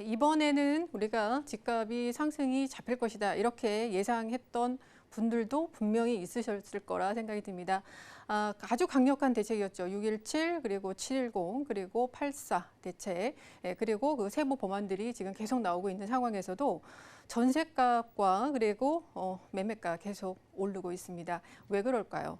이번에는 우리가 집값이 상승이 잡힐 것이다 이렇게 예상했던 분들도 분명히 있으셨을 거라 생각이 듭니다. 아주 강력한 대책이었죠. 617 그리고 710 그리고 84 대책 그리고 그 세부 법안들이 지금 계속 나오고 있는 상황에서도 전셋값과 그리고 매매가 계속 오르고 있습니다. 왜 그럴까요?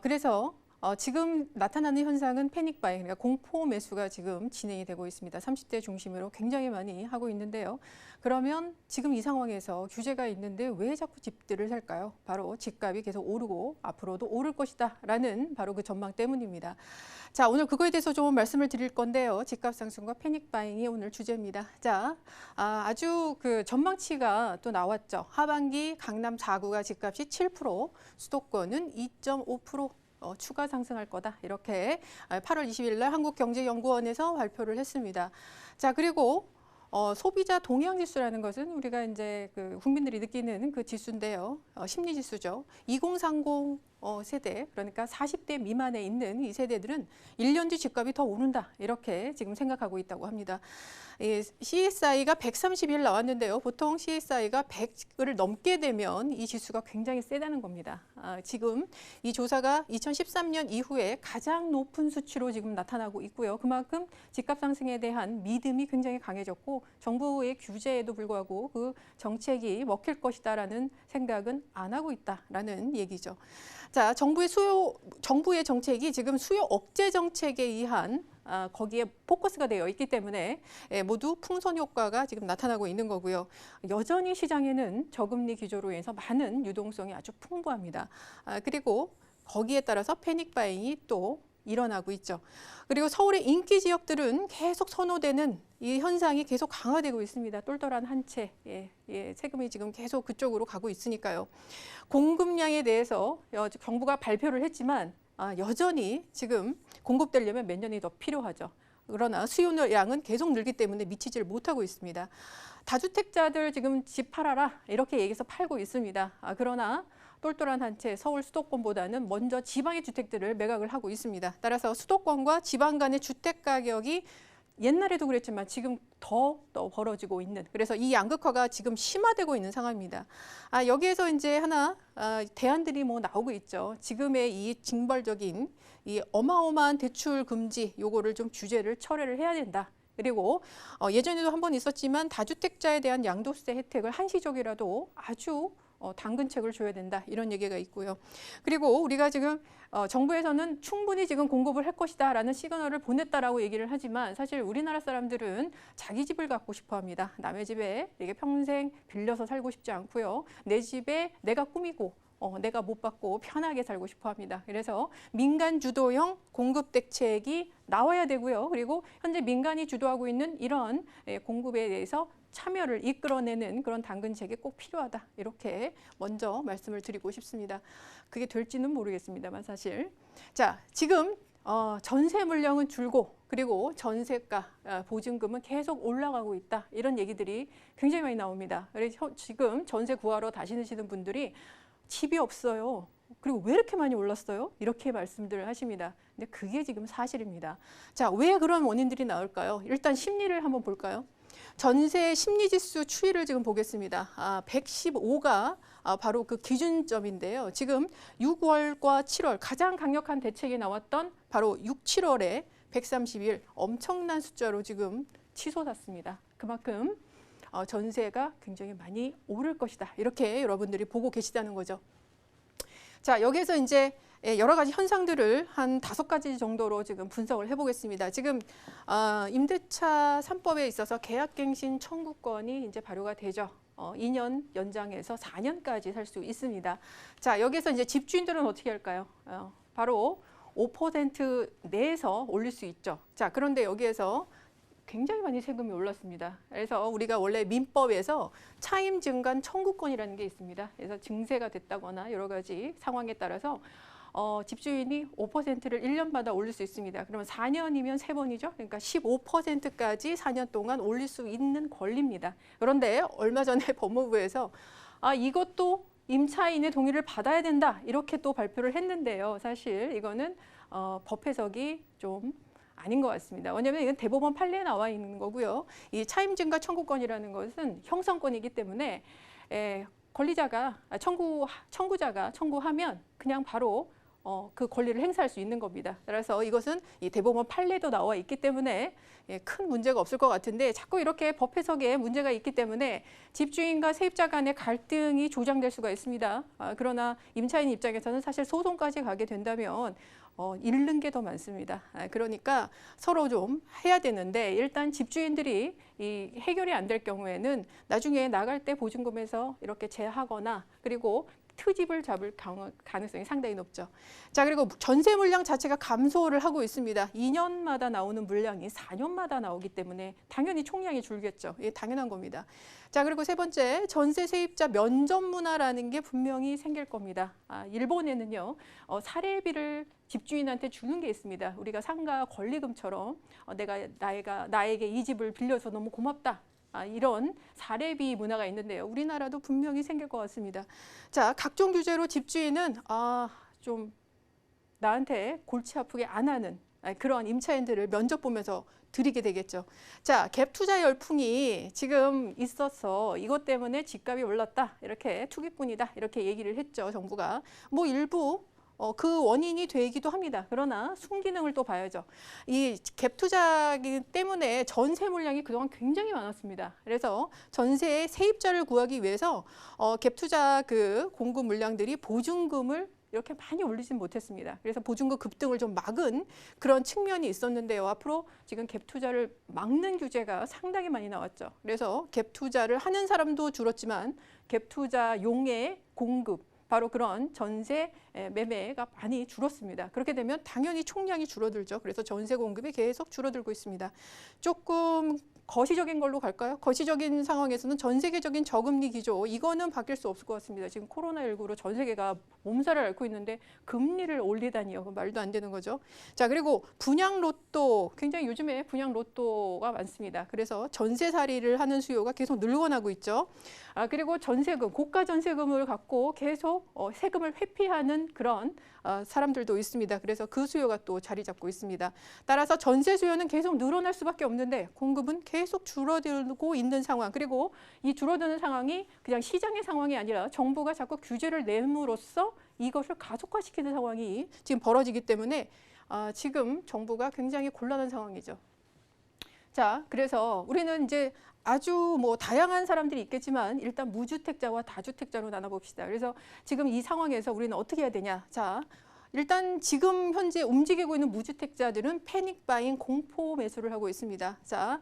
그래서 지금 나타나는 현상은 패닉 바잉, 그러니까 공포 매수가 지금 진행이 되고 있습니다. 30대 중심으로 굉장히 많이 하고 있는데요. 그러면 지금 이 상황에서 규제가 있는데 왜 자꾸 집들을 살까요? 바로 집값이 계속 오르고 앞으로도 오를 것이다 라는 바로 그 전망 때문입니다. 자, 오늘 그거에 대해서 좀 말씀을 드릴 건데요. 집값 상승과 패닉 바잉이 오늘 주제입니다. 자, 아주 그 전망치가 또 나왔죠. 하반기 강남 4구가 집값이 7%, 수도권은 2.5% 추가 상승할 거다. 이렇게 8월 20일 날 한국경제연구원에서 발표를 했습니다. 자, 그리고 소비자 동향 지수라는 것은 우리가 이제 그 국민들이 느끼는 그 지수인데요. 심리 지수죠. 2030 세대, 그러니까 40대 미만에 있는 이 세대들은 1년 뒤 집값이 더 오른다. 이렇게 지금 생각하고 있다고 합니다. CSI가 130일 나왔는데요. 보통 CSI가 100을 넘게 되면 이 지수가 굉장히 세다는 겁니다. 지금 이 조사가 2013년 이후에 가장 높은 수치로 지금 나타나고 있고요. 그만큼 집값 상승에 대한 믿음이 굉장히 강해졌고 정부의 규제에도 불구하고 그 정책이 먹힐 것이다라는 생각은 안 하고 있다라는 얘기죠. 자, 정부의 정책이 지금 수요 억제 정책에 의한 거기에 포커스가 되어 있기 때문에 모두 풍선 효과가 지금 나타나고 있는 거고요. 여전히 시장에는 저금리 기조로 인해서 많은 유동성이 아주 풍부합니다. 그리고 거기에 따라서 패닉 바잉이 또 일어나고 있죠. 그리고 서울의 인기 지역들은 계속 선호되는 이 현상이 계속 강화되고 있습니다. 똘똘한 한 채, 세금이 지금 계속 그쪽으로 가고 있으니까요. 공급량에 대해서 정부가 발표를 했지만 여전히 지금 공급되려면 몇 년이 더 필요하죠. 그러나 수요량은 계속 늘기 때문에 미치지를 못하고 있습니다. 다주택자들 지금 집 팔아라 이렇게 얘기해서 팔고 있습니다. 그러나 똘똘한 한 채 서울 수도권보다는 먼저 지방의 주택들을 매각을 하고 있습니다. 따라서 수도권과 지방 간의 주택 가격이 옛날에도 그랬지만 지금 더 벌어지고 있는, 그래서 이 양극화가 지금 심화되고 있는 상황입니다. 여기에서 이제 하나 대안들이 뭐 나오고 있죠. 지금의 이 징벌적인 이 어마어마한 대출 금지 요거를 좀 규제를 철회를 해야 된다. 그리고 예전에도 한번 있었지만 다주택자에 대한 양도세 혜택을 한시적이라도 아주 당근책을 줘야 된다 이런 얘기가 있고요. 그리고 우리가 지금 정부에서는 충분히 지금 공급을 할 것이다 라는 시그널을 보냈다라고 얘기를 하지만 사실 우리나라 사람들은 자기 집을 갖고 싶어 합니다. 남의 집에 이게 평생 빌려서 살고 싶지 않고요. 내 집에 내가 꾸미고 내가 못 받고 편하게 살고 싶어 합니다. 그래서 민간 주도형 공급 대책이 나와야 되고요. 그리고 현재 민간이 주도하고 있는 이런 공급에 대해서 참여를 이끌어내는 그런 당근책이 꼭 필요하다. 이렇게 먼저 말씀을 드리고 싶습니다. 그게 될지는 모르겠습니다만 사실. 자, 지금 전세 물량은 줄고 그리고 전세가 보증금은 계속 올라가고 있다. 이런 얘기들이 굉장히 많이 나옵니다. 그래서 지금 전세 구하러 다니시는 분들이 집이 없어요. 그리고 왜 이렇게 많이 올랐어요? 이렇게 말씀들을 하십니다. 근데 그게 지금 사실입니다. 자, 왜 그런 원인들이 나올까요? 일단 심리를 한번 볼까요? 전세 심리지수 추이를 지금 보겠습니다. 115가 바로 그 기준점인데요. 지금 6월과 7월 가장 강력한 대책이 나왔던 바로 6, 7월에 131 엄청난 숫자로 지금 치솟았습니다. 그만큼 전세가 굉장히 많이 오를 것이다. 이렇게 여러분들이 보고 계시다는 거죠. 자, 여기에서 이제 여러 가지 현상들을 한 5가지 정도로 지금 분석을 해보겠습니다. 지금 임대차 3법에 있어서 계약갱신 청구권이 이제 발효가 되죠. 2년 연장해서 4년까지 살 수 있습니다. 자, 여기서 이제 집주인들은 어떻게 할까요? 바로 5% 내에서 올릴 수 있죠. 자, 그런데 여기에서 굉장히 많이 세금이 올랐습니다. 그래서 우리가 원래 민법에서 차임 증간 청구권이라는 게 있습니다. 그래서 증세가 됐다거나 여러 가지 상황에 따라서 집주인이 5%를 1년마다 올릴 수 있습니다. 그러면 4년이면 3번이죠. 그러니까 15%까지 4년 동안 올릴 수 있는 권리입니다. 그런데 얼마 전에 법무부에서 이것도 임차인의 동의를 받아야 된다. 이렇게 또 발표를 했는데요. 사실 이거는 법 해석이 좀 아닌 것 같습니다. 왜냐하면 이건 대법원 판례에 나와 있는 거고요. 이 차임증가 청구권이라는 것은 형성권이기 때문에 권리자가 청구자가 청구하면 그냥 바로 그 권리를 행사할 수 있는 겁니다. 그래서 이것은 이 대법원 판례도 나와 있기 때문에 큰 문제가 없을 것 같은데 자꾸 이렇게 법 해석에 문제가 있기 때문에 집주인과 세입자 간의 갈등이 조장될 수가 있습니다. 그러나 임차인 입장에서는 사실 소송까지 가게 된다면 잃는 게 더 많습니다. 그러니까 서로 좀 해야 되는데 일단 집주인들이 이 해결이 안 될 경우에는 나중에 나갈 때 보증금에서 이렇게 제하거나 그리고 트집을 잡을 가능성이 상당히 높죠. 자, 그리고 전세 물량 자체가 감소를 하고 있습니다. 2년마다 나오는 물량이 4년마다 나오기 때문에 당연히 총량이 줄겠죠. 이게 당연한 겁니다. 자, 그리고 세 번째, 전세 세입자 면접 문화라는 게 분명히 생길 겁니다. 일본에는요, 사례비를 집주인한테 주는 게 있습니다. 우리가 상가 권리금처럼 나에게 이 집을 빌려서 너무 고맙다. 이런 사례비 문화가 있는데요. 우리나라도 분명히 생길 것 같습니다. 자, 각종 규제로 집주인은 좀 나한테 골치 아프게 안 하는 그런 임차인들을 면접 보면서 드리게 되겠죠. 자, 갭 투자 열풍이 지금 있어서 이것 때문에 집값이 올랐다. 이렇게 투기꾼이다. 이렇게 얘기를 했죠. 정부가. 뭐 일부 그 원인이 되기도 합니다. 그러나 순기능을 또 봐야죠. 이 갭 투자기 때문에 전세 물량이 그동안 굉장히 많았습니다. 그래서 전세의 세입자를 구하기 위해서 갭 투자 그 공급 물량들이 보증금을 이렇게 많이 올리진 못했습니다. 그래서 보증금 급등을 좀 막은 그런 측면이 있었는데요. 앞으로 지금 갭 투자를 막는 규제가 상당히 많이 나왔죠. 그래서 갭 투자를 하는 사람도 줄었지만 갭 투자용의 공급 바로 그런 전세 매매가 많이 줄었습니다. 그렇게 되면 당연히 총량이 줄어들죠. 그래서 전세 공급이 계속 줄어들고 있습니다. 조금 거시적인 걸로 갈까요? 거시적인 상황에서는 전 세계적인 저금리 기조, 이거는 바뀔 수 없을 것 같습니다. 지금 코로나19로 전 세계가 몸살을 앓고 있는데 금리를 올리다니요. 말도 안 되는 거죠. 자, 그리고 분양 로또, 굉장히 요즘에 분양 로또가 많습니다. 그래서 전세살이를 하는 수요가 계속 늘어나고 있죠. 그리고 전세금, 고가 전세금을 갖고 계속 세금을 회피하는 그런 사람들도 있습니다. 그래서 그 수요가 또 자리 잡고 있습니다. 따라서 전세 수요는 계속 늘어날 수밖에 없는데 공급은 계속 줄어들고 있는 상황. 그리고 이 줄어드는 상황이 그냥 시장의 상황이 아니라 정부가 자꾸 규제를 내므로써 이것을 가속화시키는 상황이 지금 벌어지기 때문에 지금 정부가 굉장히 곤란한 상황이죠. 자, 그래서 우리는 이제 아주 뭐 다양한 사람들이 있겠지만 일단 무주택자와 다주택자로 나눠봅시다. 그래서 지금 이 상황에서 우리는 어떻게 해야 되냐. 자, 일단 지금 현재 움직이고 있는 무주택자들은 패닉 바잉, 공포 매수를 하고 있습니다. 자,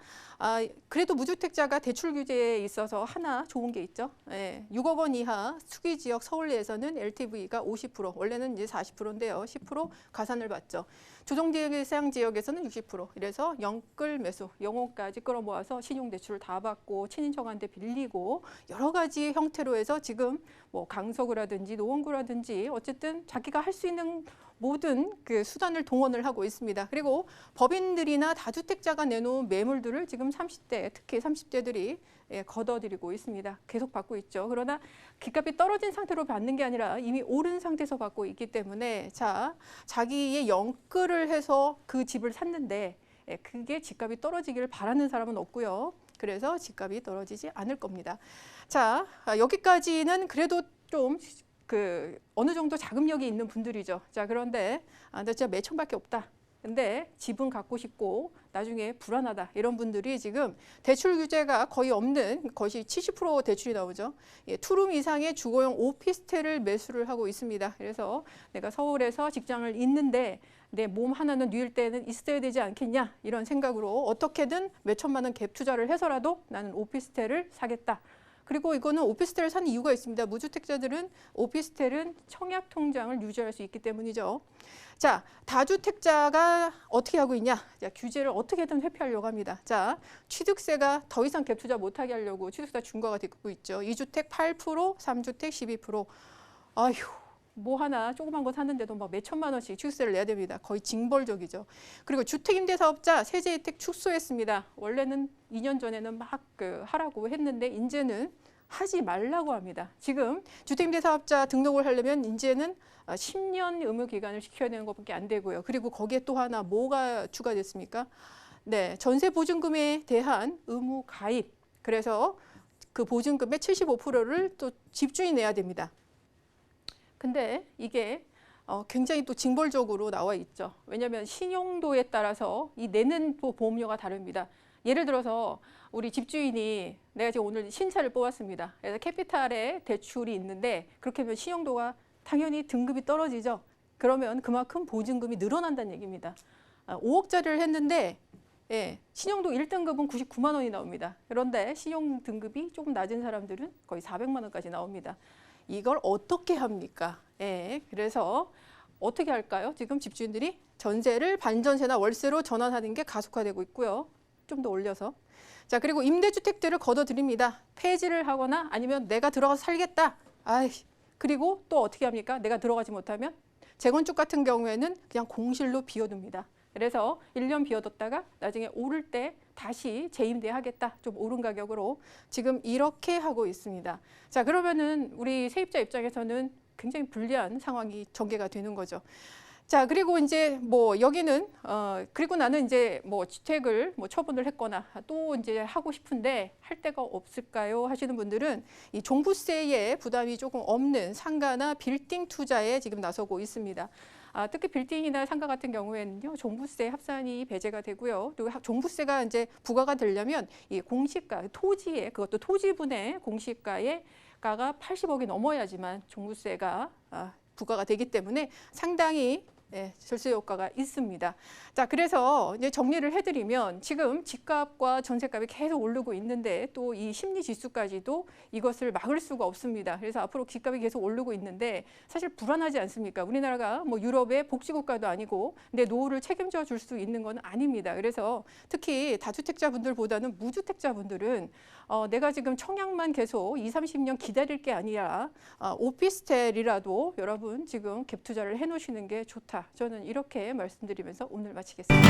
그래도 무주택자가 대출 규제에 있어서 하나 좋은 게 있죠. 6억 원 이하 수기 지역 서울에서는 LTV가 50%, 원래는 이제 40%인데요. 10% 가산을 받죠. 조정 대상 지역에서는 60%. 이래서 영끌 매수, 영혼까지 끌어모아서 신용대출을 다 받고 친인척한테 빌리고 여러 가지 형태로 해서 지금 뭐 강서구라든지 노원구라든지 어쨌든 자기가 할 수 있는 모든 그 수단을 동원을 하고 있습니다. 그리고 법인들이나 다주택자가 내놓은 매물들을 지금 30대, 특히 30대들이 걷어들이고 있습니다. 계속 받고 있죠. 그러나 집값이 떨어진 상태로 받는 게 아니라 이미 오른 상태에서 받고 있기 때문에 자, 자기의 영끌을 해서 그 집을 샀는데 그게 집값이 떨어지기를 바라는 사람은 없고요. 그래서 집값이 떨어지지 않을 겁니다. 자, 여기까지는 그래도 좀 어느 정도 자금력이 있는 분들이죠. 자, 그런데 나 진짜 몇 천밖에 없다. 근데 집은 갖고 싶고 나중에 불안하다. 이런 분들이 지금 대출 규제가 거의 없는 것이 70% 대출이 나오죠. 투룸 이상의 주거용 오피스텔을 매수를 하고 있습니다. 그래서 내가 서울에서 직장을 잇는데 내 몸 하나는 누일 때는 있어야 되지 않겠냐. 이런 생각으로 어떻게든 몇 천만 원 갭 투자를 해서라도 나는 오피스텔을 사겠다. 그리고 이거는 오피스텔을 사는 이유가 있습니다. 무주택자들은 오피스텔은 청약 통장을 유지할 수 있기 때문이죠. 자, 다주택자가 어떻게 하고 있냐? 자, 규제를 어떻게든 회피하려고 합니다. 자, 취득세가 더 이상 갭 투자 못하게 하려고 취득세 중과가 되고 있죠. 2주택 8%, 3주택 12%. 아휴. 뭐 하나 조그만 거 샀는데도 막 몇 천만 원씩 취득세를 내야 됩니다. 거의 징벌적이죠. 그리고 주택임대사업자 세제 혜택 축소했습니다. 원래는 2년 전에는 막 하라고 했는데 이제는 하지 말라고 합니다. 지금 주택임대사업자 등록을 하려면 이제는 10년 의무 기간을 지켜야 되는 것밖에 안 되고요. 그리고 거기에 또 하나 뭐가 추가됐습니까? 네, 전세 보증금에 대한 의무 가입. 그래서 그 보증금의 75%를 또 집주인이 내야 됩니다. 근데 이게 굉장히 또 징벌적으로 나와 있죠. 왜냐하면 신용도에 따라서 이 내는 보험료가 다릅니다. 예를 들어서 우리 집주인이 내가 지금 오늘 신차를 뽑았습니다. 그래서 캐피탈에 대출이 있는데 그렇게 하면 신용도가 당연히 등급이 떨어지죠. 그러면 그만큼 보증금이 늘어난다는 얘기입니다. 5억짜리를 했는데 신용도 1등급은 99만 원이 나옵니다. 그런데 신용 등급이 조금 낮은 사람들은 거의 400만 원까지 나옵니다. 이걸 어떻게 합니까? 그래서 어떻게 할까요? 지금 집주인들이 전세를 반전세나 월세로 전환하는 게 가속화되고 있고요. 좀 더 올려서. 자, 그리고 임대주택들을 걷어들입니다. 폐지를 하거나 아니면 내가 들어가서 살겠다. 그리고 또 어떻게 합니까? 내가 들어가지 못하면 재건축 같은 경우에는 그냥 공실로 비워둡니다. 그래서 1년 비워뒀다가 나중에 오를 때 다시 재임대하겠다. 좀 오른 가격으로 지금 이렇게 하고 있습니다. 자, 그러면은 우리 세입자 입장에서는 굉장히 불리한 상황이 전개가 되는 거죠. 자, 그리고 이제 뭐 여기는 그리고 나는 이제 뭐 주택을 뭐 처분을 했거나 또 이제 하고 싶은데 할 데가 없을까요? 하시는 분들은 이 종부세에 부담이 조금 없는 상가나 빌딩 투자에 지금 나서고 있습니다. 특히 빌딩이나 상가 같은 경우에는요, 종부세 합산이 배제가 되고요. 또 종부세가 이제 부과가 되려면 이 공시가, 토지에 그것도 토지분의 공시가가 80억이 넘어야지만 종부세가 부과가 되기 때문에 상당히 절세 효과가 있습니다. 자, 그래서 이제 정리를 해드리면 지금 집값과 전세값이 계속 오르고 있는데 또 이 심리 지수까지도 이것을 막을 수가 없습니다. 그래서 앞으로 집값이 계속 오르고 있는데 사실 불안하지 않습니까? 우리나라가 뭐 유럽의 복지국가도 아니고 내 노후를 책임져 줄 수 있는 건 아닙니다. 그래서 특히 다주택자분들보다는 무주택자분들은 내가 지금 청약만 계속 20, 30년 기다릴 게 아니라 오피스텔이라도 여러분 지금 갭 투자를 해놓으시는 게 좋다. 저는 이렇게 말씀드리면서 오늘 마치겠습니다.